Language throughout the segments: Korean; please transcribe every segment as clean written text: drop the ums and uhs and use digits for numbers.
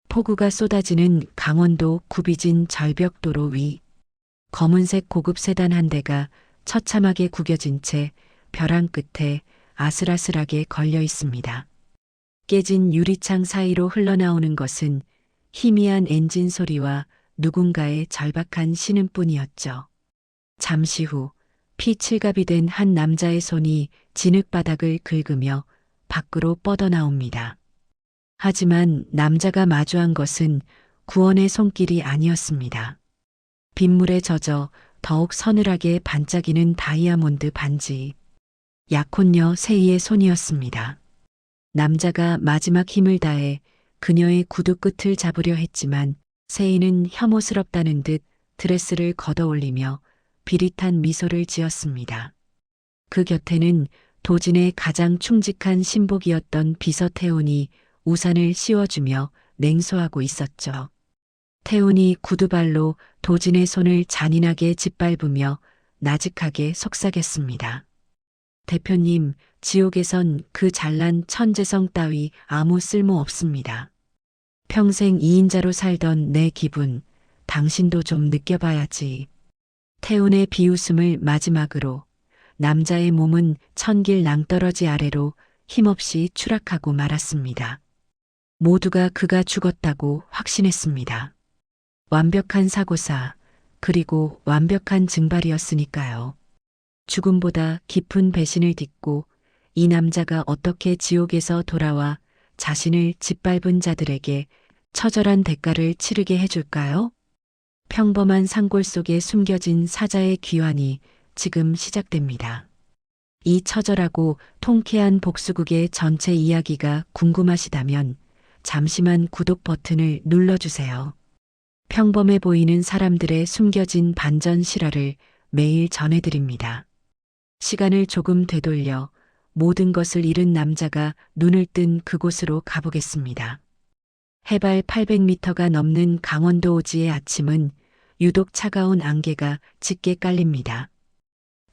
폭우가 쏟아지는 강원도 구비진 절벽도로 위. 검은색 고급 세단 한 대가 처참하게 구겨진 채 벼랑 끝에 아슬아슬하게 걸려 있습니다. 깨진 유리창 사이로 흘러나오는 것은 희미한 엔진 소리와 누군가의 절박한 신음뿐이었죠. 잠시 후 피칠갑이 된 한 남자의 손이 진흙바닥을 긁으며 밖으로 뻗어나옵니다. 하지만 남자가 마주한 것은 구원의 손길이 아니었습니다. 빗물에 젖어 더욱 서늘하게 반짝이는 다이아몬드 반지. 약혼녀 세이의 손이었습니다. 남자가 마지막 힘을 다해 그녀의 구두 끝을 잡으려 했지만 세이는 혐오스럽다는 듯 드레스를 걷어올리며 비릿한 미소를 지었습니다. 그 곁에는 도진의 가장 충직한 신복이었던 비서 태훈이 우산을 씌워주며 냉소하고 있었죠. 태훈이 구두발로 도진의 손을 잔인하게 짓밟으며 나직하게 속삭였습니다. 대표님, 지옥에선 그 잘난 천재성 따위 아무 쓸모 없습니다. 평생 2인자로 살던 내 기분, 당신도 좀 느껴봐야지. 태훈의 비웃음을 마지막으로 남자의 몸은 천길 낭떠러지 아래로 힘없이 추락하고 말았습니다. 모두가 그가 죽었다고 확신했습니다. 완벽한 사고사, 그리고 완벽한 증발이었으니까요. 죽음보다 깊은 배신을 딛고 이 남자가 어떻게 지옥에서 돌아와 자신을 짓밟은 자들에게 처절한 대가를 치르게 해줄까요? 평범한 산골 속에 숨겨진 사자의 귀환이 지금 시작됩니다. 이 처절하고 통쾌한 복수극의 전체 이야기가 궁금하시다면 잠시만 구독 버튼을 눌러주세요. 평범해 보이는 사람들의 숨겨진 반전 실화를 매일 전해드립니다. 시간을 조금 되돌려 모든 것을 잃은 남자가 눈을 뜬 그곳으로 가보겠습니다. 해발 800m가 넘는 강원도 오지의 아침은 유독 차가운 안개가 짙게 깔립니다.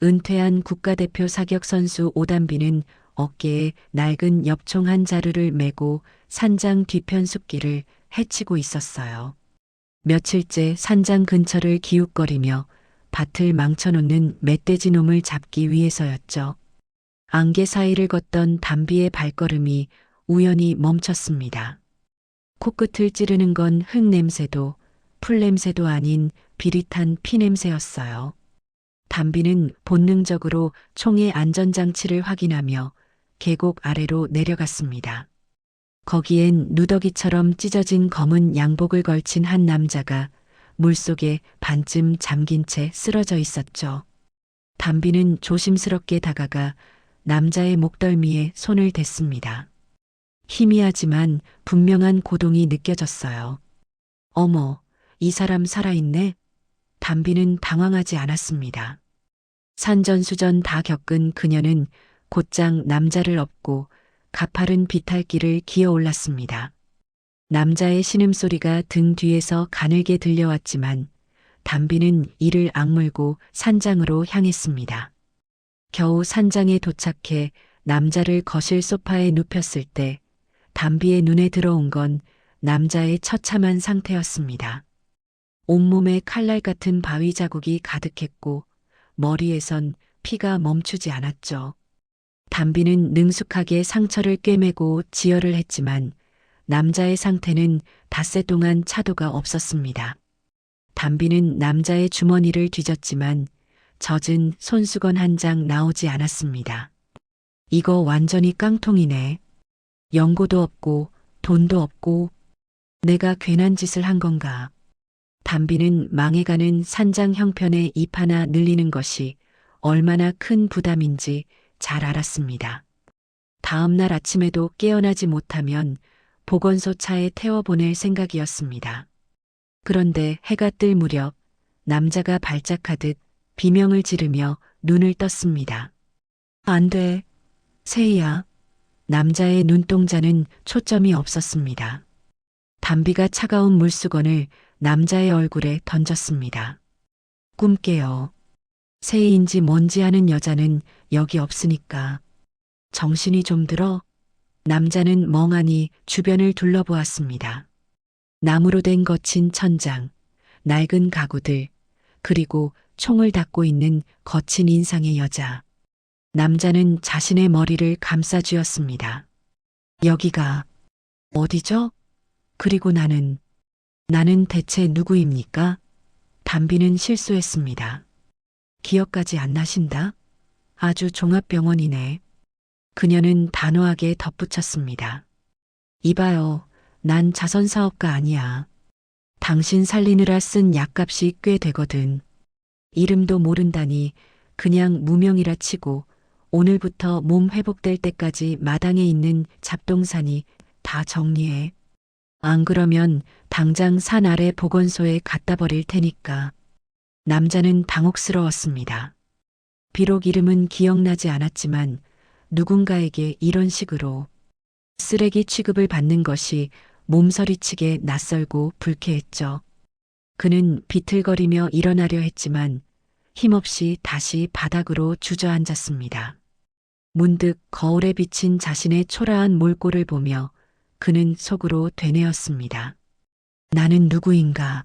은퇴한 국가대표 사격선수 오단비는 어깨에 낡은 엽총 한 자루를 메고 산장 뒤편 숲길을 헤치고 있었어요. 며칠째 산장 근처를 기웃거리며 밭을 망쳐놓는 멧돼지 놈을 잡기 위해서였죠. 안개 사이를 걷던 단비의 발걸음이 우연히 멈췄습니다. 코끝을 찌르는 건 흙냄새도 풀냄새도 아닌 비릿한 피냄새였어요. 단비는 본능적으로 총의 안전장치를 확인하며 계곡 아래로 내려갔습니다. 거기엔 누더기처럼 찢어진 검은 양복을 걸친 한 남자가 물속에 반쯤 잠긴 채 쓰러져 있었죠. 단비는 조심스럽게 다가가 남자의 목덜미에 손을 댔습니다. 희미하지만 분명한 고동이 느껴졌어요. 어머, 이 사람 살아있네? 단비는 당황하지 않았습니다. 산전수전 다 겪은 그녀는 곧장 남자를 업고 가파른 비탈길을 기어 올랐습니다. 남자의 신음소리가 등 뒤에서 가늘게 들려왔지만 단비는 이를 악물고 산장으로 향했습니다. 겨우 산장에 도착해 남자를 거실 소파에 눕혔을 때 단비의 눈에 들어온 건 남자의 처참한 상태였습니다. 온몸에 칼날 같은 바위 자국이 가득했고 머리에선 피가 멈추지 않았죠. 단비는 능숙하게 상처를 꿰매고 지혈을 했지만 남자의 상태는 닷새 동안 차도가 없었습니다. 단비는 남자의 주머니를 뒤졌지만 젖은 손수건 한 장 나오지 않았습니다. 이거 완전히 깡통이네. 연고도 없고 돈도 없고 내가 괜한 짓을 한 건가. 단비는 망해가는 산장 형편에 입 하나 늘리는 것이 얼마나 큰 부담인지 잘 알았습니다. 다음 날 아침에도 깨어나지 못하면 보건소 차에 태워보낼 생각이었습니다. 그런데 해가 뜰 무렵 남자가 발작하듯 비명을 지르며 눈을 떴습니다. 안 돼, 세이야. 남자의 눈동자는 초점이 없었습니다. 단비가 차가운 물수건을 남자의 얼굴에 던졌습니다. 꿈 깨요. 세이인지 뭔지 아는 여자는 여기 없으니까. 정신이 좀 들어? 남자는 멍하니 주변을 둘러보았습니다. 나무로 된 거친 천장, 낡은 가구들, 그리고 총을 닫고 있는 거친 인상의 여자. 남자는 자신의 머리를 감싸 쥐었습니다. 여기가 어디죠? 그리고 나는 대체 누구입니까? 담비는 실수했습니다. 기억까지 안 나신다? 아주 종합병원이네. 그녀는 단호하게 덧붙였습니다. 이봐요. 난 자선사업가 아니야. 당신 살리느라 쓴 약값이 꽤 되거든. 이름도 모른다니 그냥 무명이라 치고 오늘부터 몸 회복될 때까지 마당에 있는 잡동사니 다 정리해. 안 그러면 당장 산 아래 보건소에 갖다 버릴 테니까. 남자는 당혹스러웠습니다. 비록 이름은 기억나지 않았지만 누군가에게 이런 식으로 쓰레기 취급을 받는 것이 몸서리치게 낯설고 불쾌했죠. 그는 비틀거리며 일어나려 했지만 힘없이 다시 바닥으로 주저앉았습니다. 문득 거울에 비친 자신의 초라한 몰골을 보며 그는 속으로 되뇌었습니다. 나는 누구인가?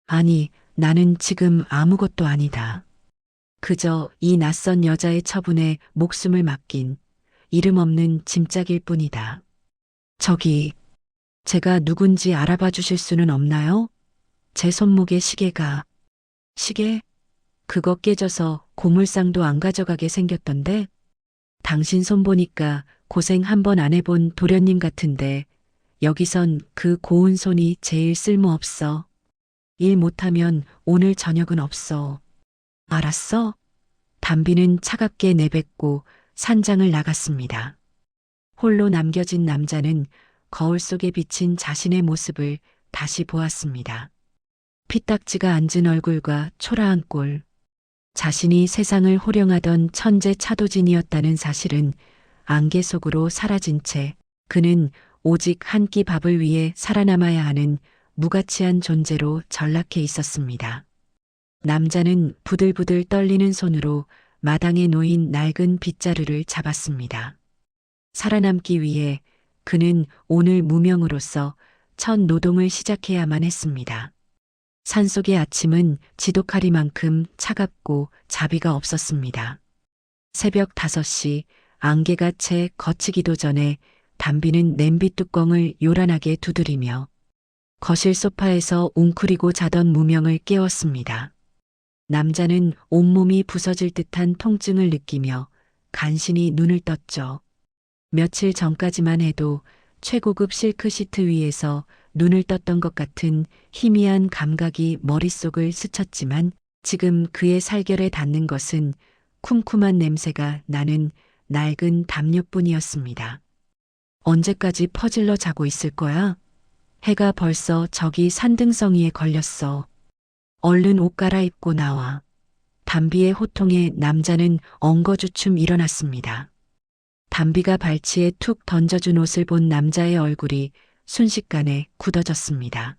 아니, 나는 지금 아무것도 아니다. 그저 이 낯선 여자의 처분에 목숨을 맡긴 이름 없는 짐짝일 뿐이다. 저기, 제가 누군지 알아봐 주실 수는 없나요? 제 손목에 시계? 그거 깨져서 고물상도 안 가져가게 생겼던데? 당신 손 보니까 고생 한 번 안 해본 도련님 같은데 여기선 그 고운 손이 제일 쓸모없어. 일 못하면 오늘 저녁은 없어. 알았어? 담비는 차갑게 내뱉고 산장을 나갔습니다. 홀로 남겨진 남자는 거울 속에 비친 자신의 모습을 다시 보았습니다. 피딱지가 앉은 얼굴과 초라한 꼴. 자신이 세상을 호령하던 천재 차도진이었다는 사실은 안개 속으로 사라진 채 그는 오직 한 끼 밥을 위해 살아남아야 하는 무가치한 존재로 전락해 있었습니다. 남자는 부들부들 떨리는 손으로 마당에 놓인 낡은 빗자루를 잡았습니다. 살아남기 위해 그는 오늘 무명으로서 첫 노동을 시작해야만 했습니다. 산속의 아침은 지독하리만큼 차갑고 자비가 없었습니다. 새벽 5시 안개가 채 걷히기도 전에 담비는 냄비 뚜껑을 요란하게 두드리며 거실 소파에서 웅크리고 자던 무명을 깨웠습니다. 남자는 온몸이 부서질 듯한 통증을 느끼며 간신히 눈을 떴죠. 며칠 전까지만 해도 최고급 실크 시트 위에서 눈을 떴던 것 같은 희미한 감각이 머릿속을 스쳤지만 지금 그의 살결에 닿는 것은 쿰쿰한 냄새가 나는 낡은 담요뿐이었습니다. 언제까지 퍼질러 자고 있을 거야? 해가 벌써 저기 산등성이에 걸렸어. 얼른 옷 갈아입고 나와. 담비의 호통에 남자는 엉거주춤 일어났습니다. 담비가 발치에 툭 던져준 옷을 본 남자의 얼굴이 순식간에 굳어졌습니다.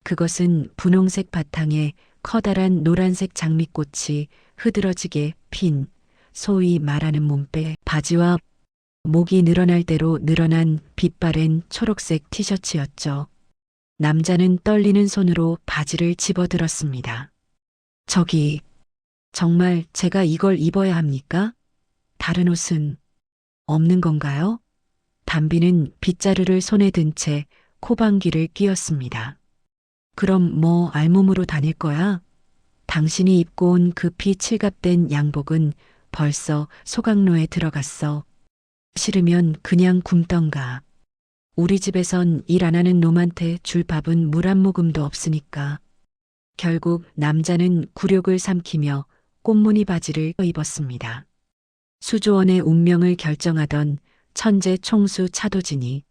그것은 분홍색 바탕에 커다란 노란색 장미꽃이 흐드러지게 핀 소위 말하는 몸빼 바지와 목이 늘어날 대로 늘어난 빛바랜 초록색 티셔츠였죠. 남자는 떨리는 손으로 바지를 집어들었습니다. 저기, 정말 제가 이걸 입어야 합니까? 다른 옷은 없는 건가요? 담비는 빗자루를 손에 든 채 코방귀를 뀌었습니다. 그럼 뭐 알몸으로 다닐 거야? 당신이 입고 온 그 피 칠갑된 양복은 벌써 소각로에 들어갔어. 싫으면 그냥 굶던가. 우리 집에선 일 안 하는 놈한테 줄 밥은 물 한 모금도 없으니까. 결국 남자는 굴욕을 삼키며 꽃무늬 바지를 입었습니다. 수조원의 운명을 결정하던 천재 총수 차도진이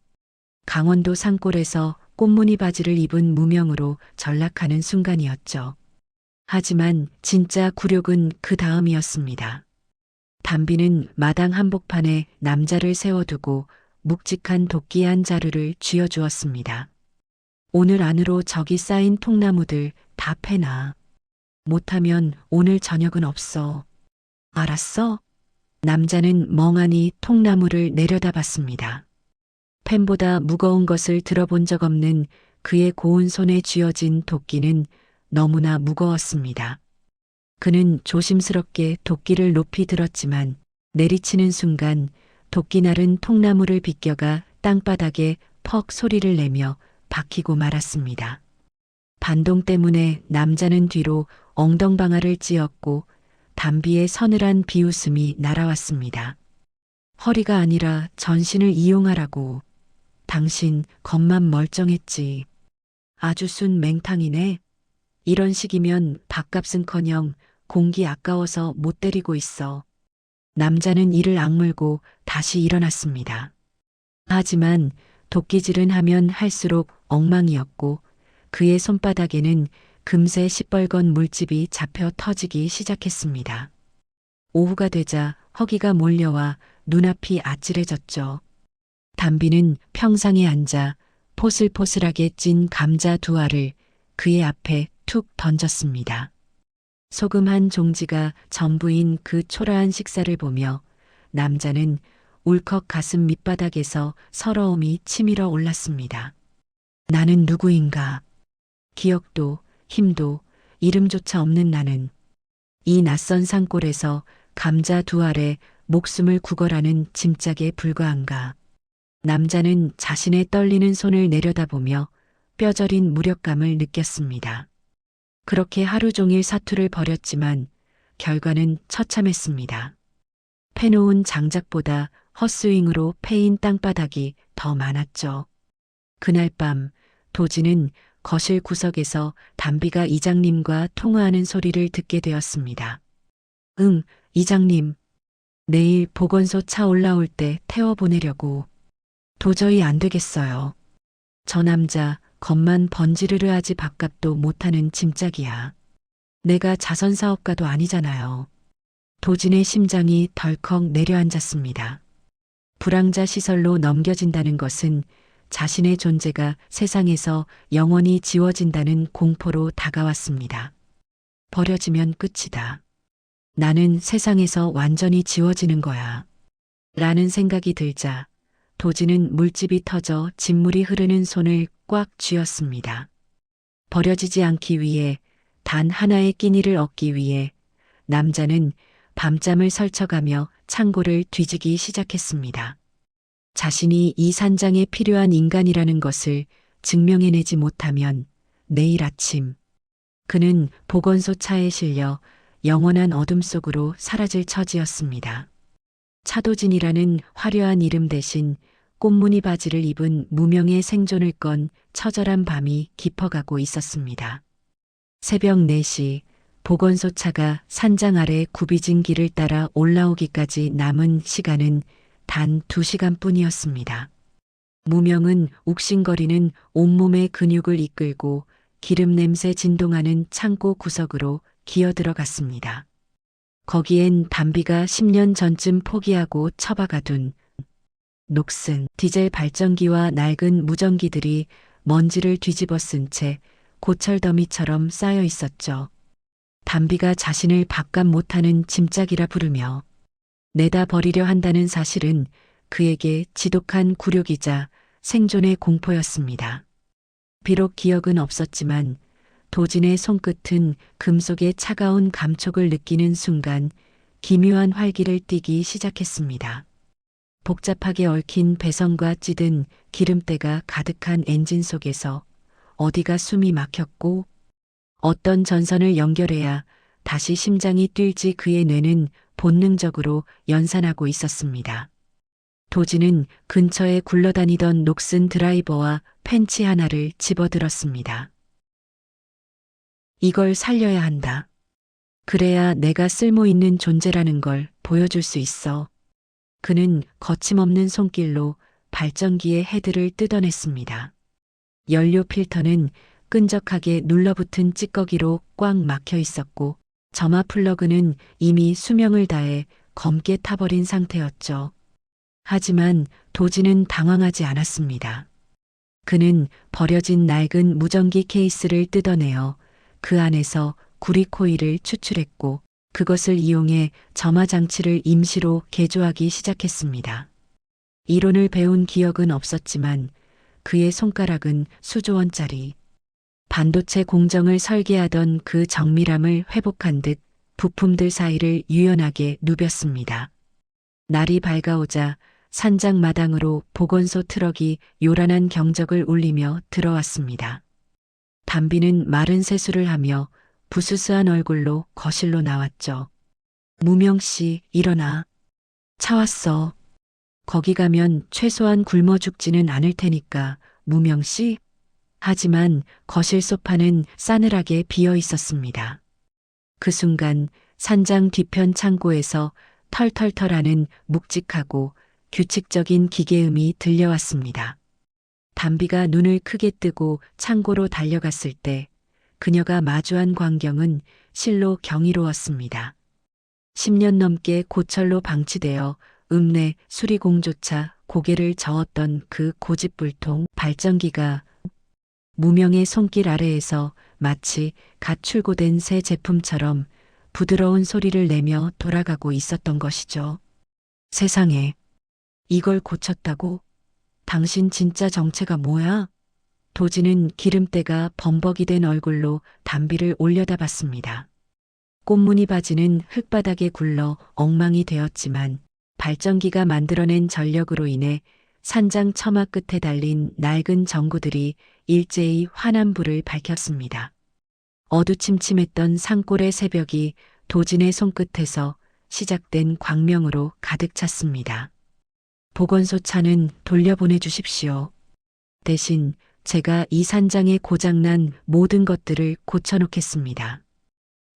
강원도 산골에서 꽃무늬 바지를 입은 무명으로 전락하는 순간이었죠. 하지만 진짜 굴욕은 그 다음이었습니다. 담비는 마당 한복판에 남자를 세워두고 묵직한 도끼 한 자루를 쥐어주었습니다. 오늘 안으로 저기 쌓인 통나무들 다 패놔. 못하면 오늘 저녁은 없어. 알았어? 남자는 멍하니 통나무를 내려다봤습니다. 펜보다 무거운 것을 들어본 적 없는 그의 고운 손에 쥐어진 도끼는 너무나 무거웠습니다. 그는 조심스럽게 도끼를 높이 들었지만 내리치는 순간 도끼날은 통나무를 비껴가 땅바닥에 퍽 소리를 내며 박히고 말았습니다. 반동 때문에 남자는 뒤로 엉덩방아를 찧었고 담비의 서늘한 비웃음이 날아왔습니다. 허리가 아니라 전신을 이용하라고. 당신 겉만 멀쩡했지. 아주 순 맹탕이네. 이런 식이면 밥값은커녕 공기 아까워서 못 때리고 있어. 남자는 이를 악물고 다시 일어났습니다. 하지만 도끼질은 하면 할수록 엉망이었고 그의 손바닥에는 금세 시뻘건 물집이 잡혀 터지기 시작했습니다. 오후가 되자 허기가 몰려와 눈앞이 아찔해졌죠. 담비는 평상에 앉아 포슬포슬하게 찐 감자 두 알을 그의 앞에 툭 던졌습니다. 소금 한 종지가 전부인 그 초라한 식사를 보며 남자는 울컥 가슴 밑바닥에서 서러움이 치밀어 올랐습니다. 나는 누구인가? 기억도 힘도 이름조차 없는 나는 이 낯선 산골에서 감자 두 알에 목숨을 구걸하는 짐짝에 불과한가? 남자는 자신의 떨리는 손을 내려다보며 뼈저린 무력감을 느꼈습니다. 그렇게 하루 종일 사투를 벌였지만 결과는 처참했습니다. 패놓은 장작보다 헛스윙으로 패인 땅바닥이 더 많았죠. 그날 밤 도지는 거실 구석에서 담비가 이장님과 통화하는 소리를 듣게 되었습니다. 응, 이장님. 내일 보건소 차 올라올 때 태워보내려고. 도저히 안 되겠어요. 저 남자 겉만 번지르르 하지 밥값도 못하는 짐짝이야. 내가 자선사업가도 아니잖아요. 도진의 심장이 덜컥 내려앉았습니다. 불황자 시설로 넘겨진다는 것은 자신의 존재가 세상에서 영원히 지워진다는 공포로 다가왔습니다. 버려지면 끝이다. 나는 세상에서 완전히 지워지는 거야. 라는 생각이 들자 도지는 물집이 터져 진물이 흐르는 손을 꽉 쥐었습니다. 버려지지 않기 위해, 단 하나의 끼니를 얻기 위해 남자는 밤잠을 설쳐가며 창고를 뒤지기 시작했습니다. 자신이 이 산장에 필요한 인간이라는 것을 증명해내지 못하면 내일 아침 그는 보건소 차에 실려 영원한 어둠 속으로 사라질 처지였습니다. 차도진이라는 화려한 이름 대신 꽃무늬 바지를 입은 무명의 생존을 건 처절한 밤이 깊어가고 있었습니다. 새벽 4시 보건소 차가 산장 아래 굽이진 길을 따라 올라오기까지 남은 시간은 단 2시간뿐이었습니다. 무명은 욱신거리는 온몸의 근육을 이끌고 기름 냄새 진동하는 창고 구석으로 기어들어갔습니다. 거기엔 담비가 10년 전쯤 포기하고 처박아둔 녹슨 디젤 발전기와 낡은 무전기들이 먼지를 뒤집어 쓴 채 고철더미처럼 쌓여 있었죠. 담비가 자신을 밥값 못하는 짐짝이라 부르며 내다 버리려 한다는 사실은 그에게 지독한 굴욕이자 생존의 공포였습니다. 비록 기억은 없었지만 도진의 손끝은 금속의 차가운 감촉을 느끼는 순간 기묘한 활기를 띠기 시작했습니다. 복잡하게 얽힌 배선과 찌든 기름때가 가득한 엔진 속에서 어디가 숨이 막혔고 어떤 전선을 연결해야 다시 심장이 뛸지 그의 뇌는 본능적으로 연산하고 있었습니다. 도지는 근처에 굴러다니던 녹슨 드라이버와 펜치 하나를 집어들었습니다. 이걸 살려야 한다. 그래야 내가 쓸모있는 존재라는 걸 보여줄 수 있어. 그는 거침없는 손길로 발전기의 헤드를 뜯어냈습니다. 연료 필터는 끈적하게 눌러붙은 찌꺼기로 꽉 막혀 있었고 점화 플러그는 이미 수명을 다해 검게 타버린 상태였죠. 하지만 도지는 당황하지 않았습니다. 그는 버려진 낡은 무전기 케이스를 뜯어내어 그 안에서 구리 코일을 추출했고 그것을 이용해 점화 장치를 임시로 개조하기 시작했습니다. 이론을 배운 기억은 없었지만 그의 손가락은 수조원짜리. 반도체 공정을 설계하던 그 정밀함을 회복한 듯 부품들 사이를 유연하게 누볐습니다. 날이 밝아오자 산장 마당으로 보건소 트럭이 요란한 경적을 울리며 들어왔습니다. 담비는 마른 세수를 하며 부스스한 얼굴로 거실로 나왔죠. 무명 씨, 일어나. 차 왔어. 거기 가면 최소한 굶어 죽지는 않을 테니까, 무명 씨. 하지만 거실 소파는 싸늘하게 비어 있었습니다. 그 순간 산장 뒤편 창고에서 털털털하는 묵직하고 규칙적인 기계음이 들려왔습니다. 담비가 눈을 크게 뜨고 창고로 달려갔을 때 그녀가 마주한 광경은 실로 경이로웠습니다. 10년 넘게 고철로 방치되어 읍내 수리공조차 고개를 저었던 그 고집불통 발전기가 무명의 손길 아래에서 마치 갓 출고된 새 제품처럼 부드러운 소리를 내며 돌아가고 있었던 것이죠. 세상에, 이걸 고쳤다고? 당신 진짜 정체가 뭐야? 도지는 기름때가 범벅이 된 얼굴로 담비를 올려다봤습니다. 꽃무늬 바지는 흙바닥에 굴러 엉망이 되었지만 발전기가 만들어낸 전력으로 인해 산장 처마 끝에 달린 낡은 전구들이 일제히 환한 불을 밝혔습니다. 어두침침했던 산골의 새벽이 도진의 손끝에서 시작된 광명으로 가득 찼습니다. 보건소 차는 돌려보내 주십시오. 대신 제가 이 산장에 고장난 모든 것들을 고쳐놓겠습니다.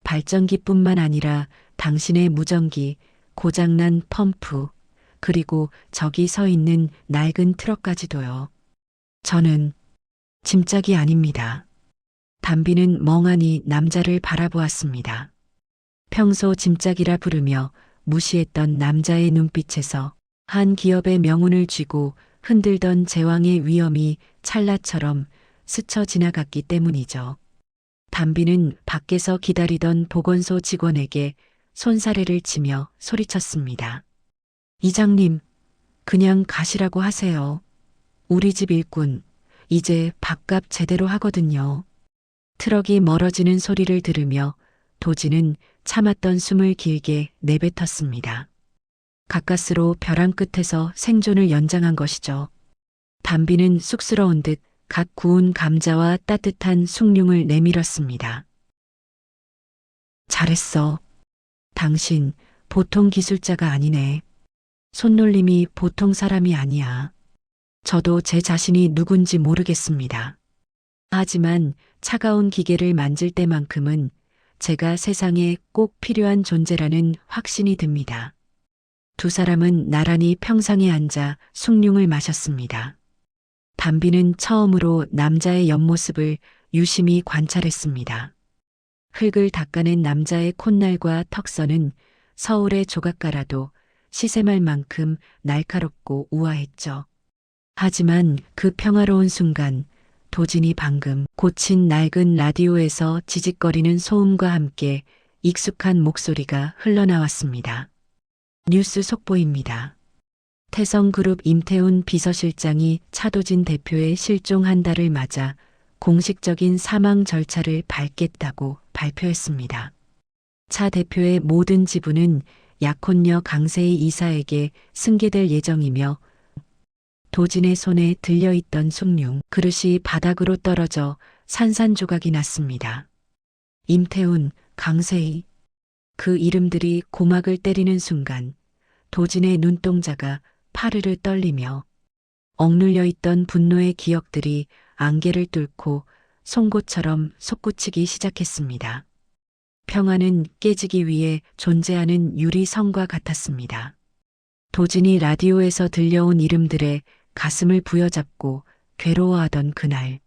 발전기뿐만 아니라 당신의 무전기, 고장난 펌프, 그리고 저기 서 있는 낡은 트럭까지도요. 저는 짐짝이 아닙니다. 담비는 멍하니 남자를 바라보았습니다. 평소 짐짝이라 부르며 무시했던 남자의 눈빛에서 한 기업의 명운을 쥐고 흔들던 제왕의 위엄이 찰나처럼 스쳐 지나갔기 때문이죠. 담비는 밖에서 기다리던 보건소 직원에게 손사래를 치며 소리쳤습니다. 이장님, 그냥 가시라고 하세요. 우리 집 일꾼, 이제 밥값 제대로 하거든요. 트럭이 멀어지는 소리를 들으며 도지는 참았던 숨을 길게 내뱉었습니다. 가까스로 벼랑 끝에서 생존을 연장한 것이죠. 담비는 쑥스러운 듯 갓 구운 감자와 따뜻한 숭늉을 내밀었습니다. 잘했어. 당신 보통 기술자가 아니네. 손놀림이 보통 사람이 아니야. 저도 제 자신이 누군지 모르겠습니다. 하지만 차가운 기계를 만질 때만큼은 제가 세상에 꼭 필요한 존재라는 확신이 듭니다. 두 사람은 나란히 평상에 앉아 숭늉을 마셨습니다. 담비는 처음으로 남자의 옆모습을 유심히 관찰했습니다. 흙을 닦아낸 남자의 콧날과 턱선은 서울의 조각가라도 시샘할 만큼 날카롭고 우아했죠. 하지만 그 평화로운 순간 도진이 방금 고친 낡은 라디오에서 지직거리는 소음과 함께 익숙한 목소리가 흘러나왔습니다. 뉴스 속보입니다. 태성그룹 임태훈 비서실장이 차도진 대표의 실종 한 달을 맞아 공식적인 사망 절차를 밟겠다고 발표했습니다. 차 대표의 모든 지분은 약혼녀 강세희 이사에게 승계될 예정이며 도진의 손에 들려있던 숭늉 그릇이 바닥으로 떨어져 산산조각이 났습니다. 임태훈, 강세희, 그 이름들이 고막을 때리는 순간 도진의 눈동자가 파르르 떨리며 억눌려 있던 분노의 기억들이 안개를 뚫고 송곳처럼 솟구치기 시작했습니다. 평화는 깨지기 위해 존재하는 유리성과 같았습니다. 도진이 라디오에서 들려온 이름들에 가슴을 부여잡고 괴로워하던 그날.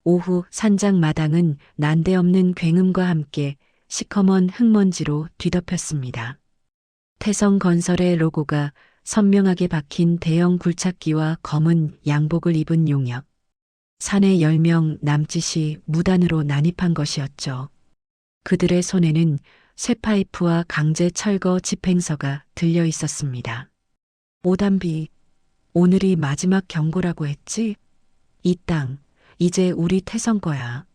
오후 산장 마당은 난데없는 굉음과 함께 시커먼 흙먼지로 뒤덮였습니다. 태성건설의 로고가 선명하게 박힌 대형 굴착기와 검은 양복을 입은 용역. 사내 10명 남짓이 무단으로 난입한 것이었죠. 그들의 손에는 쇠파이프와 강제 철거 집행서가 들려 있었습니다. 오담비, 오늘이 마지막 경고라고 했지? 이 땅, 이제 우리 태성 거야.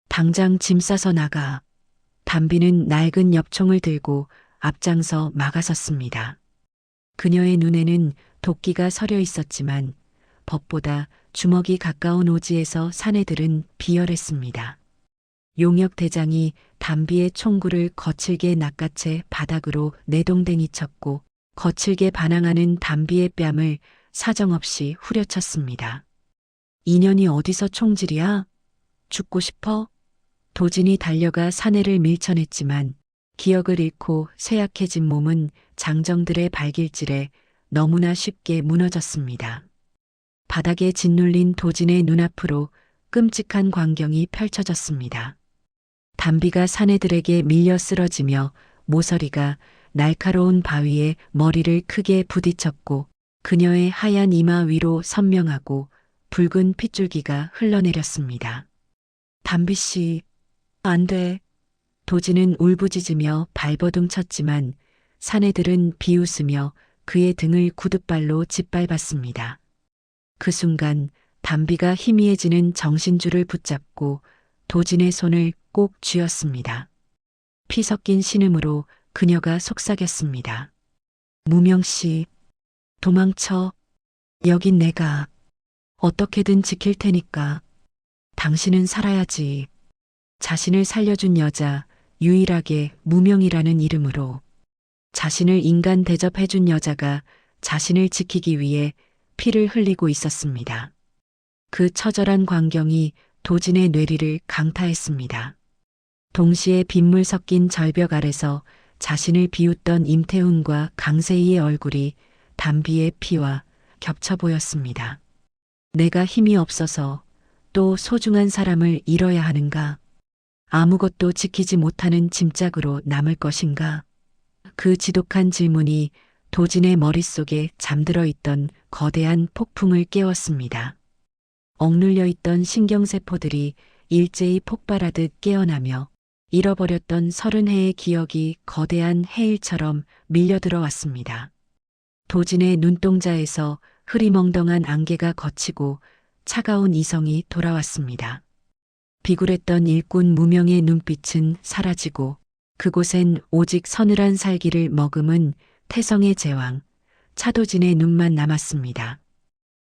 당장 짐 싸서 나가. 담비는 낡은 엽총을 들고 앞장서 막아섰습니다. 그녀의 눈에는 도끼가 서려 있었지만 법보다 주먹이 가까운 오지에서 사내들은 비열했습니다. 용역 대장이 담비의 총구를 거칠게 낚아채 바닥으로 내동댕이 쳤고 거칠게 반항하는 담비의 뺨을 사정없이 후려쳤습니다. 인연이 어디서 총질이야? 죽고 싶어? 도진이 달려가 사내를 밀쳐냈지만 기억을 잃고 쇠약해진 몸은 장정들의 발길질에 너무나 쉽게 무너졌습니다. 바닥에 짓눌린 도진의 눈앞으로 끔찍한 광경이 펼쳐졌습니다. 담비가 사내들에게 밀려 쓰러지며 모서리가 날카로운 바위에 머리를 크게 부딪혔고 그녀의 하얀 이마 위로 선명하고 붉은 핏줄기가 흘러내렸습니다. 담비 씨, 안 돼. 도진은 울부짖으며 발버둥 쳤지만 사내들은 비웃으며 그의 등을 구둣발로 짓밟았습니다. 그 순간 담비가 희미해지는 정신줄을 붙잡고 도진의 손을 꼭 쥐었습니다. 피 섞인 신음으로 그녀가 속삭였습니다. 무명 씨, 도망쳐. 여긴 내가 어떻게든 지킬 테니까. 당신은 살아야지. 자신을 살려준 여자, 유일하게 무명이라는 이름으로 자신을 인간 대접해준 여자가 자신을 지키기 위해 피를 흘리고 있었습니다. 그 처절한 광경이 도진의 뇌리를 강타했습니다. 동시에 빗물 섞인 절벽 아래서 자신을 비웃던 임태훈과 강세희의 얼굴이 담비의 피와 겹쳐 보였습니다. 내가 힘이 없어서 또 소중한 사람을 잃어야 하는가? 아무것도 지키지 못하는 짐짝으로 남을 것인가? 그 지독한 질문이 도진의 머릿속에 잠들어 있던 거대한 폭풍을 깨웠습니다. 억눌려 있던 신경세포들이 일제히 폭발하듯 깨어나며 잃어버렸던 30해의 기억이 거대한 해일처럼 밀려들어 왔습니다. 도진의 눈동자에서 흐리멍덩한 안개가 걷히고 차가운 이성이 돌아왔습니다. 비굴했던 일꾼 무명의 눈빛은 사라지고 그곳엔 오직 서늘한 살기를 머금은 태성의 제왕, 차도진의 눈만 남았습니다.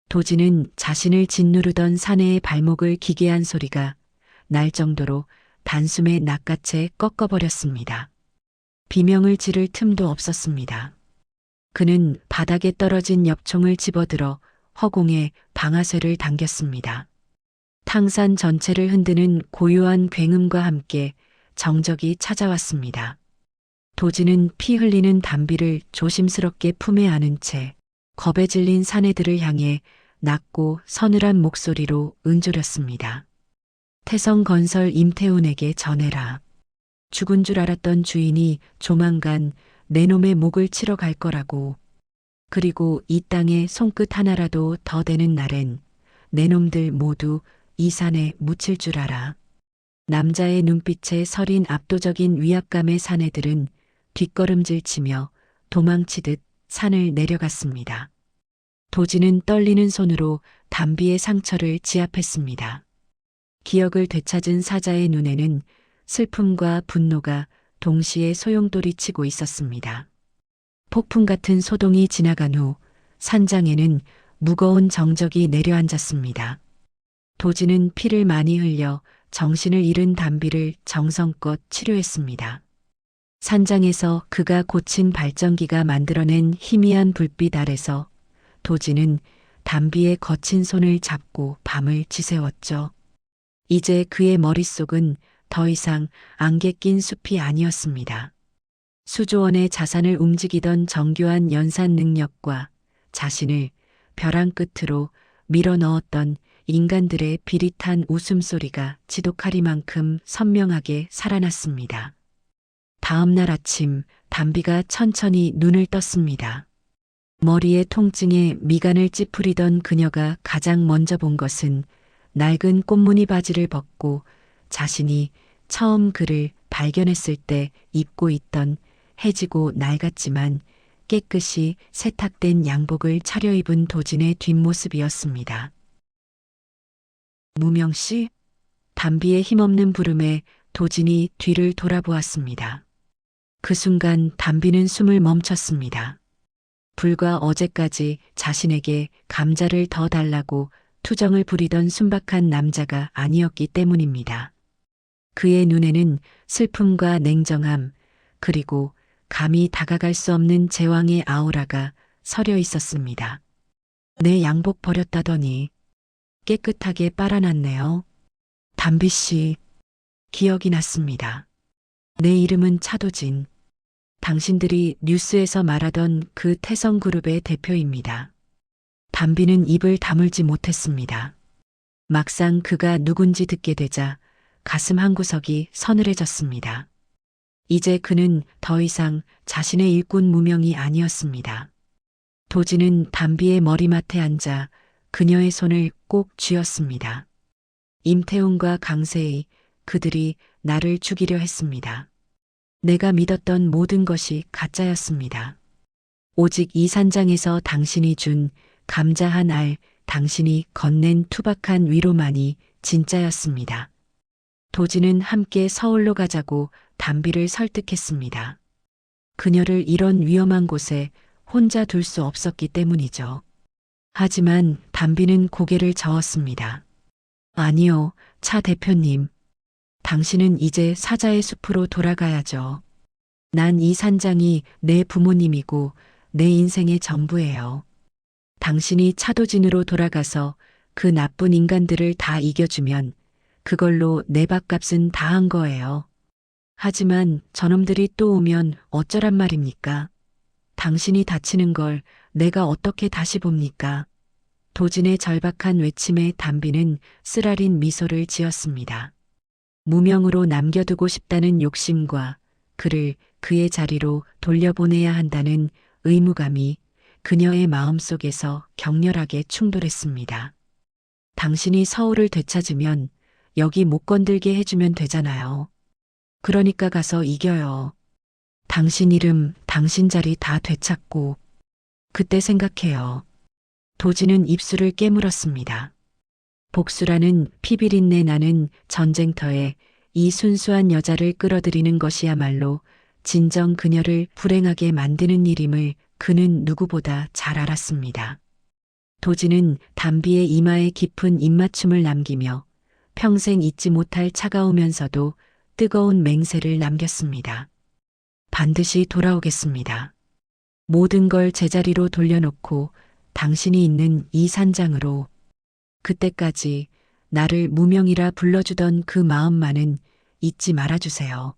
도진은 자신을 짓누르던 사내의 발목을 기괴한 소리가 날 정도로 단숨에 낚아채 꺾어버렸습니다. 비명을 지를 틈도 없었습니다. 그는 바닥에 떨어진 엽총을 집어들어 허공에 방아쇠를 당겼습니다. 탕산 전체를 흔드는 고요한 굉음과 함께 정적이 찾아왔습니다. 도진은 피 흘리는 담비를 조심스럽게 품에 안은 채 겁에 질린 사내들을 향해 낮고 서늘한 목소리로 은조렸습니다. 태성건설 임태훈에게 전해라. 죽은 줄 알았던 주인이 조만간 내 놈의 목을 치러 갈 거라고. 그리고 이 땅에 손끝 하나라도 더 되는 날엔 내 놈들 모두 이 산에 묻힐 줄 알아. 남자의 눈빛에 서린 압도적인 위압감의 사내들은 뒷걸음질치며 도망치듯 산을 내려갔습니다. 도진은 떨리는 손으로 담비의 상처를 지압했습니다. 기억을 되찾은 사자의 눈에는 슬픔과 분노가 동시에 소용돌이치고 있었습니다. 폭풍 같은 소동이 지나간 후 산장에는 무거운 정적이 내려앉았습니다. 도진은 피를 많이 흘려 정신을 잃은 담비를 정성껏 치료했습니다. 산장에서 그가 고친 발전기가 만들어낸 희미한 불빛 아래서 도진은 담비의 거친 손을 잡고 밤을 지새웠죠. 이제 그의 머릿속은 더 이상 안개 낀 숲이 아니었습니다. 수조원의 자산을 움직이던 정교한 연산 능력과 자신을 벼랑 끝으로 밀어 넣었던 인간들의 비릿한 웃음소리가 지독하리만큼 선명하게 살아났습니다. 다음 날 아침 담비가 천천히 눈을 떴습니다. 머리의 통증에 미간을 찌푸리던 그녀가 가장 먼저 본 것은 낡은 꽃무늬 바지를 벗고 자신이 처음 그를 발견했을 때 입고 있던 해지고 낡았지만 깨끗이 세탁된 양복을 차려입은 도진의 뒷모습이었습니다. 무명 씨? 담비의 힘없는 부름에 도진이 뒤를 돌아보았습니다. 그 순간 담비는 숨을 멈췄습니다. 불과 어제까지 자신에게 감자를 더 달라고 투정을 부리던 순박한 남자가 아니었기 때문입니다. 그의 눈에는 슬픔과 냉정함, 그리고 감히 다가갈 수 없는 제왕의 아우라가 서려 있었습니다. 내 양복 버렸다더니 깨끗하게 빨아놨네요. 담비 씨, 기억이 났습니다. 내 이름은 차도진. 당신들이 뉴스에서 말하던 그 태성그룹의 대표입니다. 담비는 입을 다물지 못했습니다. 막상 그가 누군지 듣게 되자 가슴 한구석이 서늘해졌습니다. 이제 그는 더 이상 자신의 일꾼 무명이 아니었습니다. 도진은 담비의 머리맡에 앉아 그녀의 손을 꼭 쥐었습니다. 임태훈과 강세희, 그들이 나를 죽이려 했습니다. 내가 믿었던 모든 것이 가짜였습니다. 오직 이 산장에서 당신이 준 감자 한 알, 당신이 건넨 투박한 위로만이 진짜였습니다. 도진은 함께 서울로 가자고 담비를 설득했습니다. 그녀를 이런 위험한 곳에 혼자 둘 수 없었기 때문이죠. 하지만 담비는 고개를 저었습니다. 아니요, 차 대표님. 당신은 이제 사자의 숲으로 돌아가야죠. 난 이 산장이 내 부모님이고 내 인생의 전부예요. 당신이 차도진으로 돌아가서 그 나쁜 인간들을 다 이겨주면 그걸로 내 밥값은 다 한 거예요. 하지만 저놈들이 또 오면 어쩌란 말입니까? 당신이 다치는 걸 내가 어떻게 다시 봅니까? 도진의 절박한 외침에 담비는 쓰라린 미소를 지었습니다. 무명으로 남겨두고 싶다는 욕심과 그를 그의 자리로 돌려보내야 한다는 의무감이 그녀의 마음속에서 격렬하게 충돌했습니다. 당신이 서울을 되찾으면 여기 못 건들게 해주면 되잖아요. 그러니까 가서 이겨요. 당신 이름, 당신 자리 다 되찾고 그때 생각해요. 도진은 입술을 깨물었습니다. 복수라는 피비린내 나는 전쟁터에 이 순수한 여자를 끌어들이는 것이야말로 진정 그녀를 불행하게 만드는 일임을 그는 누구보다 잘 알았습니다. 도진은 담비의 이마에 깊은 입맞춤을 남기며 평생 잊지 못할 차가우면서도 뜨거운 맹세를 남겼습니다. 반드시 돌아오겠습니다. 모든 걸 제자리로 돌려놓고 당신이 있는 이 산장으로. 그때까지 나를 무명이라 불러주던 그 마음만은 잊지 말아주세요.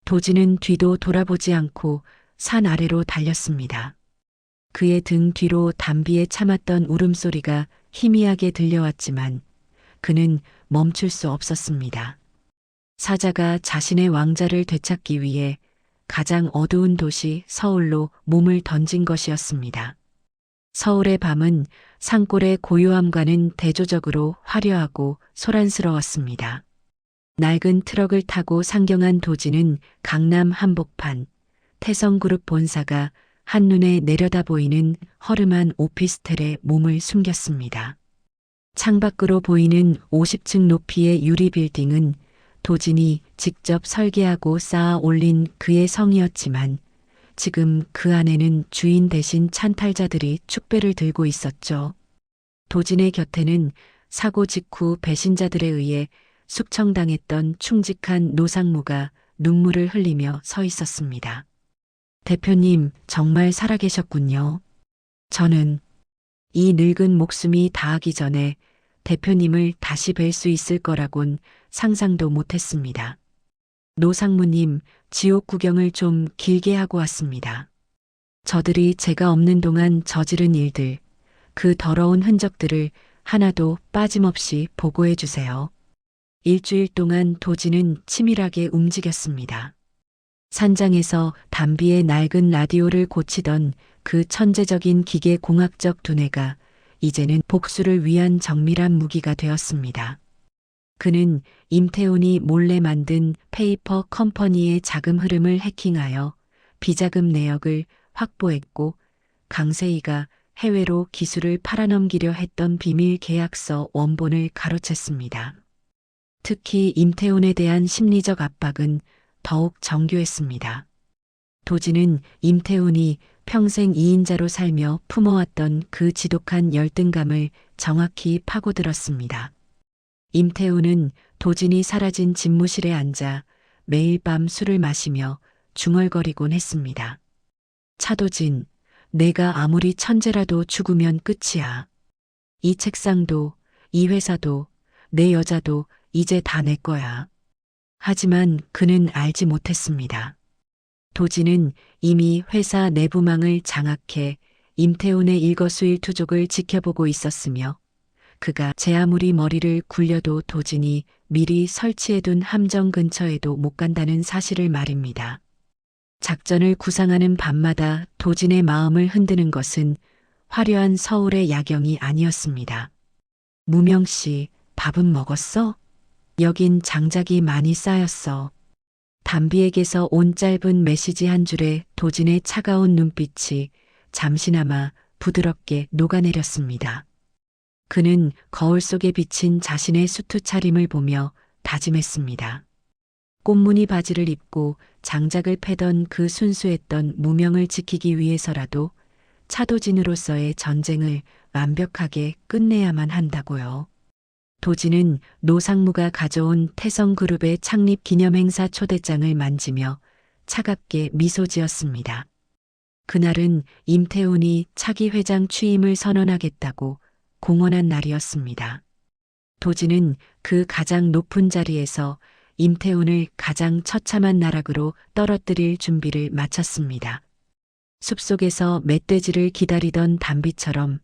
도진은 뒤도 돌아보지 않고 산 아래로 달렸습니다. 그의 등 뒤로 담비에 참았던 울음소리가 희미하게 들려왔지만 그는 멈출 수 없었습니다. 사자가 자신의 왕자를 되찾기 위해 가장 어두운 도시 서울로 몸을 던진 것이었습니다. 서울의 밤은 산골의 고요함과는 대조적으로 화려하고 소란스러웠습니다. 낡은 트럭을 타고 상경한 도진은 강남 한복판, 태성그룹 본사가 한눈에 내려다 보이는 허름한 오피스텔에 몸을 숨겼습니다. 창밖으로 보이는 50층 높이의 유리 빌딩은 도진이 직접 설계하고 쌓아 올린 그의 성이었지만 지금 그 안에는 주인 대신 찬탈자들이 축배를 들고 있었죠. 도진의 곁에는 사고 직후 배신자들에 의해 숙청당했던 충직한 노상무가 눈물을 흘리며 서 있었습니다. 대표님, 정말 살아계셨군요. 저는 이 늙은 목숨이 다하기 전에 대표님을 다시 뵐 수 있을 거라곤 상상도 못했습니다. 노상무님, 지옥 구경을 좀 길게 하고 왔습니다. 저들이 제가 없는 동안 저지른 일들, 그 더러운 흔적들을 하나도 빠짐없이 보고해 주세요. 일주일 동안 도진은 치밀하게 움직였습니다. 산장에서 담비의 낡은 라디오를 고치던 그 천재적인 기계 공학적 두뇌가 이제는 복수를 위한 정밀한 무기가 되었습니다. 그는 임태훈이 몰래 만든 페이퍼 컴퍼니의 자금 흐름을 해킹하여 비자금 내역을 확보했고 강세희가 해외로 기술을 팔아넘기려 했던 비밀 계약서 원본을 가로챘습니다. 특히 임태훈에 대한 심리적 압박은 더욱 정교했습니다. 도지는 임태훈이 평생 이인자로 살며 품어왔던 그 지독한 열등감을 정확히 파고들었습니다. 임태훈은 도진이 사라진 집무실에 앉아 매일 밤 술을 마시며 중얼거리곤 했습니다. 차도진, 내가 아무리 천재라도 죽으면 끝이야. 이 책상도, 이 회사도, 내 여자도 이제 다 내 거야. 하지만 그는 알지 못했습니다. 도진은 이미 회사 내부망을 장악해 임태훈의 일거수일투족을 지켜보고 있었으며 그가 제 아무리 머리를 굴려도 도진이 미리 설치해둔 함정 근처에도 못 간다는 사실을 말입니다. 작전을 구상하는 밤마다 도진의 마음을 흔드는 것은 화려한 서울의 야경이 아니었습니다. 무명 씨, 밥은 먹었어? 여긴 장작이 많이 쌓였어. 담비에게서 온 짧은 메시지 한 줄에 도진의 차가운 눈빛이 잠시나마 부드럽게 녹아내렸습니다. 그는 거울 속에 비친 자신의 수트 차림을 보며 다짐했습니다. 꽃무늬 바지를 입고 장작을 패던 그 순수했던 무명을 지키기 위해서라도 차도진으로서의 전쟁을 완벽하게 끝내야만 한다고요. 도진은 노상무가 가져온 태성그룹의 창립 기념행사 초대장을 만지며 차갑게 미소 지었습니다. 그날은 임태훈이 차기 회장 취임을 선언하겠다고 공언한 날이었습니다. 도진은 그 가장 높은 자리에서 임태훈을 가장 처참한 나락으로 떨어뜨릴 준비를 마쳤습니다. 숲속에서 멧돼지를 기다리던 담비처럼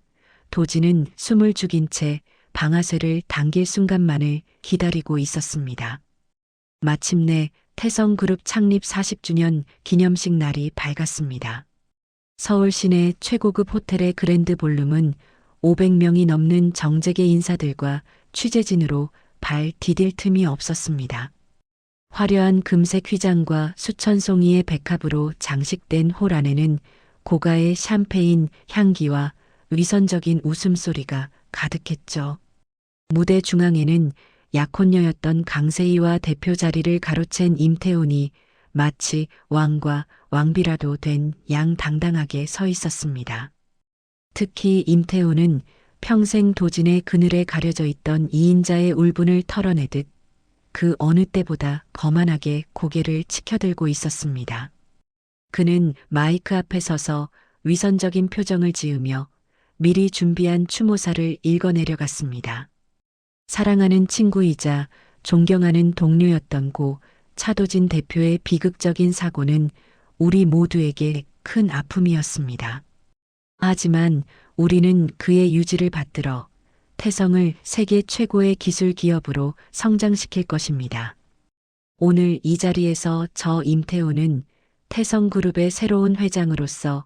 도진은 숨을 죽인 채 방아쇠를 당길 순간만을 기다리고 있었습니다. 마침내 태성그룹 창립 40주년 기념식 날이 밝았습니다. 서울 시내 최고급 호텔의 그랜드 볼룸은 500명이 넘는 정재계 인사들과 취재진으로 발 디딜 틈이 없었습니다. 화려한 금색 휘장과 수천 송이의 백합으로 장식된 홀 안에는 고가의 샴페인 향기와 위선적인 웃음소리가 가득했죠. 무대 중앙에는 약혼녀였던 강세희와 대표 자리를 가로챈 임태훈이 마치 왕과 왕비라도 된 양당당하게 서 있었습니다. 특히 임태훈은 평생 도진의 그늘에 가려져 있던 이인자의 울분을 털어내듯 그 어느 때보다 거만하게 고개를 치켜들고 있었습니다. 그는 마이크 앞에 서서 위선적인 표정을 지으며 미리 준비한 추모사를 읽어내려갔습니다. 사랑하는 친구이자 존경하는 동료였던 고 차도진 대표의 비극적인 사고는 우리 모두에게 큰 아픔이었습니다. 하지만 우리는 그의 유지를 받들어 태성을 세계 최고의 기술 기업으로 성장시킬 것입니다. 오늘 이 자리에서 저 임태훈은 태성그룹의 새로운 회장으로서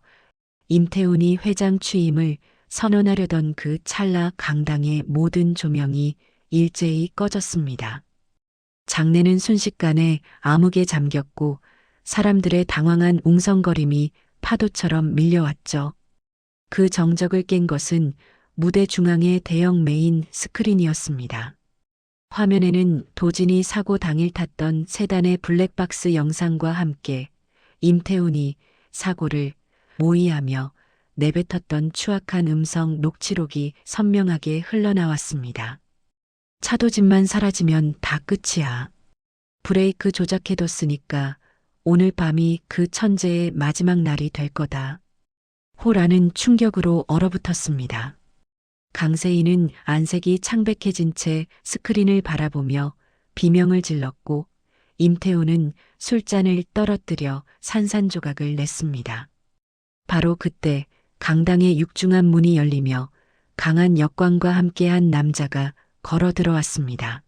임태훈이 회장 취임을 선언하려던 그 찰나 강당의 모든 조명이 일제히 꺼졌습니다. 장내는 순식간에 암흑에 잠겼고 사람들의 당황한 웅성거림이 파도처럼 밀려왔죠. 그 정적을 깬 것은 무대 중앙의 대형 메인 스크린이었습니다. 화면에는 도진이 사고 당일 탔던 세단의 블랙박스 영상과 함께 임태훈이 사고를 모의하며 내뱉었던 추악한 음성 녹취록이 선명하게 흘러나왔습니다. 차도진만 사라지면 다 끝이야. 브레이크 조작해뒀으니까 오늘 밤이 그 천재의 마지막 날이 될 거다. 홀 안은 충격으로 얼어붙었습니다. 강세희는 안색이 창백해진 채 스크린을 바라보며 비명을 질렀고 임태훈은 술잔을 떨어뜨려 산산조각을 냈습니다. 바로 그때 강당의 육중한 문이 열리며 강한 역광과 함께한 남자가 걸어 들어왔습니다.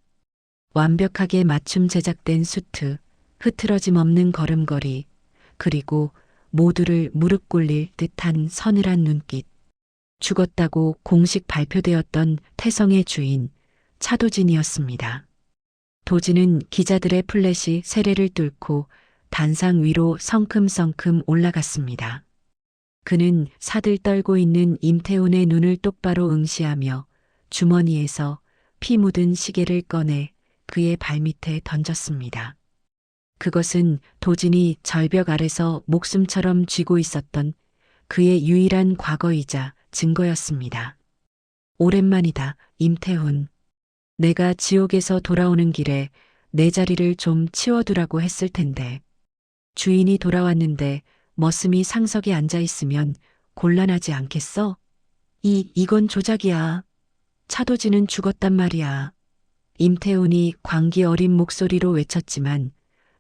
완벽하게 맞춤 제작된 수트, 흐트러짐 없는 걸음걸이, 그리고 모두를 무릎 꿇릴 듯한 서늘한 눈빛. 죽었다고 공식 발표되었던 태성의 주인 차도진이었습니다. 도진은 기자들의 플래시 세례를 뚫고 단상 위로 성큼성큼 올라갔습니다. 그는 사들 떨고 있는 임태훈의 눈을 똑바로 응시하며 주머니에서 피 묻은 시계를 꺼내 그의 발밑에 던졌습니다. 그것은 도진이 절벽 아래서 목숨처럼 쥐고 있었던 그의 유일한 과거이자 증거였습니다. 오랜만이다, 임태훈. 내가 지옥에서 돌아오는 길에 내 자리를 좀 치워두라고 했을 텐데. 주인이 돌아왔는데 머슴이 상석에 앉아 있으면 곤란하지 않겠어? 이건 조작이야. 차도진은 죽었단 말이야. 임태훈이 광기 어린 목소리로 외쳤지만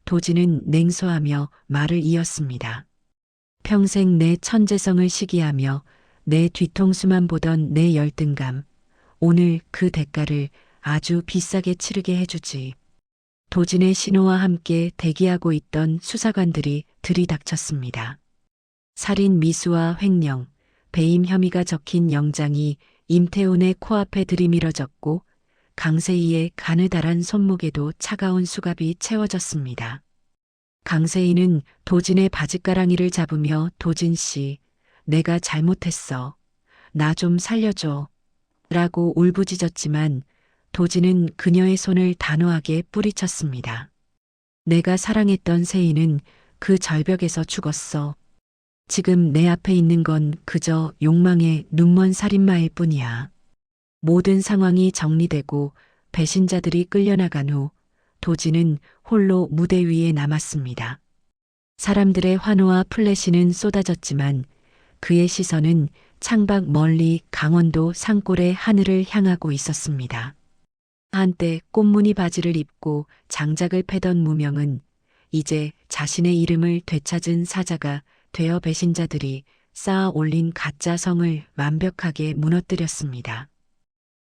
도진은 냉소하며 말을 이었습니다. 평생 내 천재성을 시기하며 내 뒤통수만 보던 내 열등감, 오늘 그 대가를 아주 비싸게 치르게 해주지. 도진의 신호와 함께 대기하고 있던 수사관들이 들이닥쳤습니다. 살인 미수와 횡령, 배임 혐의가 적힌 영장이 임태훈의 코앞에 들이밀어졌고 강세희의 가느다란 손목에도 차가운 수갑이 채워졌습니다. 강세희는 도진의 바짓가랑이를 잡으며 도진 씨, 내가 잘못했어. 나 좀 살려줘. 라고 울부짖었지만 도진은 그녀의 손을 단호하게 뿌리쳤습니다. 내가 사랑했던 세희는 그 절벽에서 죽었어. 지금 내 앞에 있는 건 그저 욕망의 눈먼 살인마일 뿐이야. 모든 상황이 정리되고 배신자들이 끌려나간 후 도진은 홀로 무대 위에 남았습니다. 사람들의 환호와 플래시는 쏟아졌지만 그의 시선은 창밖 멀리 강원도 산골의 하늘을 향하고 있었습니다. 한때 꽃무늬 바지를 입고 장작을 패던 무명은 이제 자신의 이름을 되찾은 사자가 되어 배신자들이 쌓아 올린 가짜 성을 완벽하게 무너뜨렸습니다.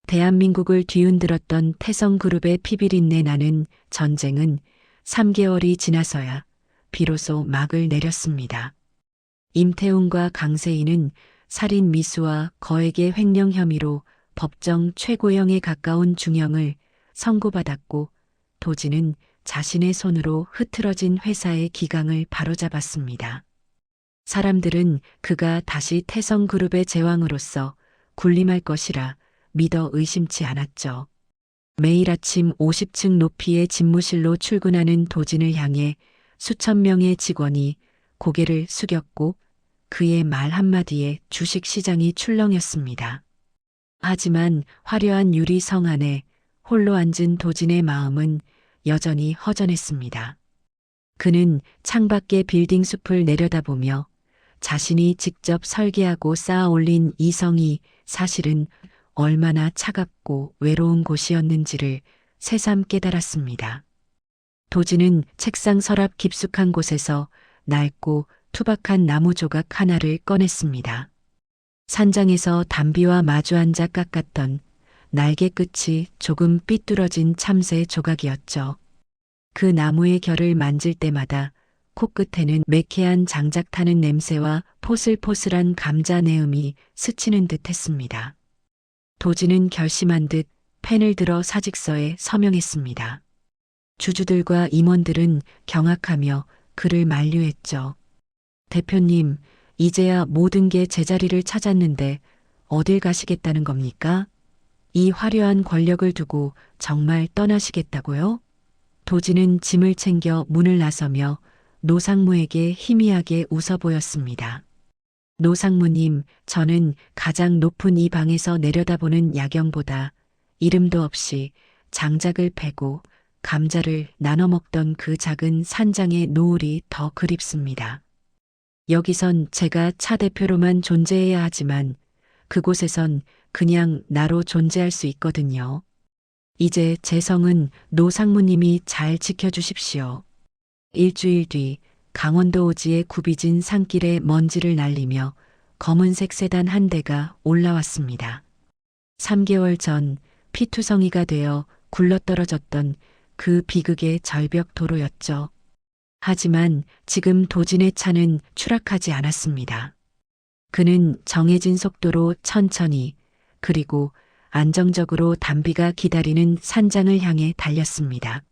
대한민국을 뒤흔들었던 태성그룹의 피비린내 나는 전쟁은 3개월이 지나서야 비로소 막을 내렸습니다. 임태훈과 강세희는 살인 미수와 거액의 횡령 혐의로 법정 최고형에 가까운 중형을 선고받았고 도진은 자신의 손으로 흐트러진 회사의 기강을 바로잡았습니다. 사람들은 그가 다시 태성그룹의 제왕으로서 군림할 것이라 믿어 의심치 않았죠. 매일 아침 50층 높이의 집무실로 출근하는 도진을 향해 수천 명의 직원이 고개를 숙였고 그의 말 한마디에 주식시장이 출렁였습니다. 하지만 화려한 유리 성 안에 홀로 앉은 도진의 마음은 여전히 허전했습니다. 그는 창밖의 빌딩 숲을 내려다보며 자신이 직접 설계하고 쌓아 올린 이 성이 사실은 얼마나 차갑고 외로운 곳이었는지를 새삼 깨달았습니다. 도진은 책상 서랍 깊숙한 곳에서 낡고 투박한 나무 조각 하나를 꺼냈습니다. 산장에서 담비와 마주 앉아 깎았던 날개 끝이 조금 삐뚤어진 참새 조각이었죠. 그 나무의 결을 만질 때마다 코끝에는 매캐한 장작 타는 냄새와 포슬포슬한 감자 내음이 스치는 듯 했습니다. 도진은 결심한 듯 펜을 들어 사직서에 서명했습니다. 주주들과 임원들은 경악하며 그를 만류했죠. 대표님, 이제야 모든 게 제자리를 찾았는데 어딜 가시겠다는 겁니까? 이 화려한 권력을 두고 정말 떠나시겠다고요? 도진은 짐을 챙겨 문을 나서며 노상무에게 희미하게 웃어 보였습니다. 노상무님, 저는 가장 높은 이 방에서 내려다보는 야경보다 이름도 없이 장작을 패고 감자를 나눠 먹던 그 작은 산장의 노을이 더 그립습니다. 여기선 제가 차 대표로만 존재해야 하지만 그곳에선 그냥 나로 존재할 수 있거든요. 이제 제 성은 노상무님이 잘 지켜주십시오. 일주일 뒤 강원도 오지의 굽이진 산길에 먼지를 날리며 검은색 세단 한 대가 올라왔습니다. 3개월 전 피투성이가 되어 굴러떨어졌던 그 비극의 절벽 도로였죠. 하지만 지금 도진의 차는 추락하지 않았습니다. 그는 정해진 속도로 천천히 그리고 안정적으로 담비가 기다리는 산장을 향해 달렸습니다.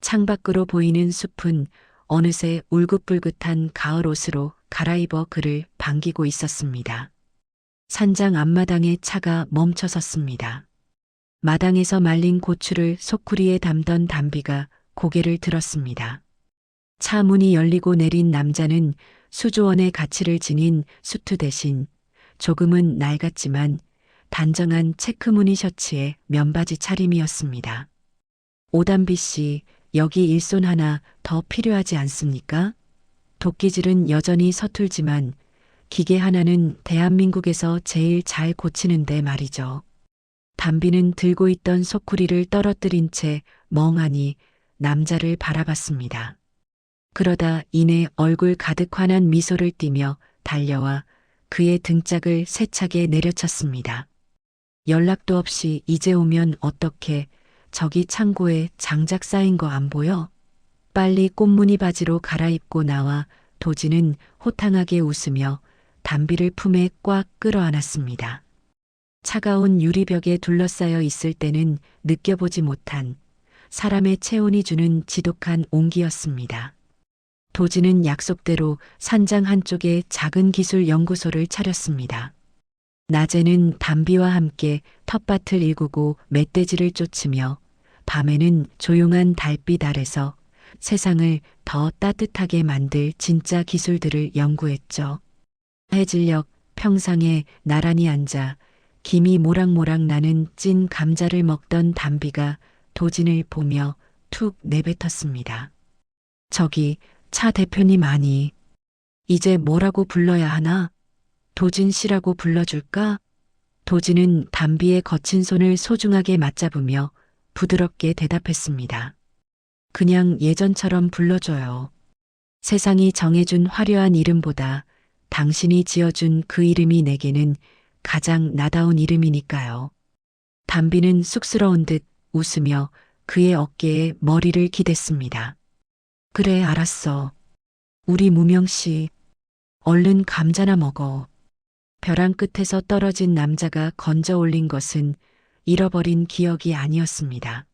창밖으로 보이는 숲은 어느새 울긋불긋한 가을 옷으로 갈아입어 그를 반기고 있었습니다. 산장 앞마당에 차가 멈춰 섰습니다. 마당에서 말린 고추를 소쿠리에 담던 담비가 고개를 들었습니다. 차 문이 열리고 내린 남자는 수조원의 가치를 지닌 수트 대신 조금은 낡았지만 단정한 체크무늬 셔츠에 면바지 차림이었습니다. 오담비 씨, 여기 일손 하나 더 필요하지 않습니까? 도끼질은 여전히 서툴지만 기계 하나는 대한민국에서 제일 잘 고치는데 말이죠. 담비는 들고 있던 소쿠리를 떨어뜨린 채 멍하니 남자를 바라봤습니다. 그러다 이내 얼굴 가득 환한 미소를 띠며 달려와 그의 등짝을 세차게 내려쳤습니다. 연락도 없이 이제 오면 어떡해? 저기 창고에 장작 쌓인 거 안 보여? 빨리 꽃무늬 바지로 갈아입고 나와. 도진은 호탕하게 웃으며 담비를 품에 꽉 끌어안았습니다. 차가운 유리벽에 둘러싸여 있을 때는 느껴보지 못한 사람의 체온이 주는 지독한 온기였습니다. 도진은 약속대로 산장 한쪽에 작은 기술 연구소를 차렸습니다. 낮에는 담비와 함께 텃밭을 일구고 멧돼지를 쫓으며 밤에는 조용한 달빛 아래서 세상을 더 따뜻하게 만들 진짜 기술들을 연구했죠. 해질녘 평상에 나란히 앉아 김이 모락모락 나는 찐 감자를 먹던 담비가 도진을 보며 툭 내뱉었습니다. 저기 차 대표님 아니. 이제 뭐라고 불러야 하나? 도진 씨라고 불러줄까? 도진은 담비의 거친 손을 소중하게 맞잡으며 부드럽게 대답했습니다. 그냥 예전처럼 불러줘요. 세상이 정해준 화려한 이름보다 당신이 지어준 그 이름이 내게는 가장 나다운 이름이니까요. 담비는 쑥스러운 듯 웃으며 그의 어깨에 머리를 기댔습니다. 그래, 알았어. 우리 무명씨, 얼른 감자나 먹어. 벼랑 끝에서 떨어진 남자가 건져 올린 것은 잃어버린 기억이 아니었습니다.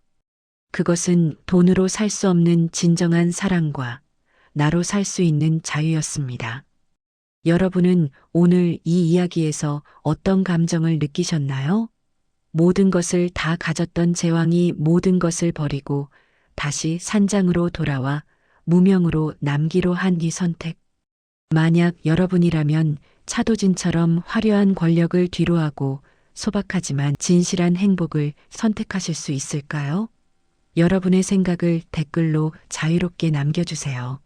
그것은 돈으로 살 수 없는 진정한 사랑과 나로 살 수 있는 자유였습니다. 여러분은 오늘 이 이야기에서 어떤 감정을 느끼셨나요? 모든 것을 다 가졌던 제왕이 모든 것을 버리고 다시 산장으로 돌아와 무명으로 남기로 한 이 선택. 만약 여러분이라면 차도진처럼 화려한 권력을 뒤로하고 소박하지만 진실한 행복을 선택하실 수 있을까요? 여러분의 생각을 댓글로 자유롭게 남겨주세요.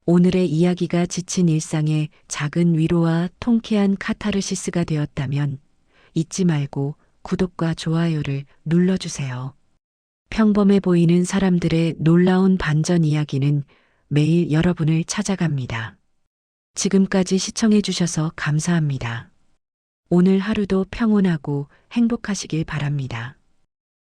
오늘의 이야기가 지친 일상의 작은 위로와 통쾌한 카타르시스가 되었다면 잊지 말고 구독과 좋아요를 눌러주세요. 평범해 보이는 사람들의 놀라운 반전 이야기는 매일 여러분을 찾아갑니다. 지금까지 시청해 주셔서 감사합니다. 오늘 하루도 평온하고 행복하시길 바랍니다.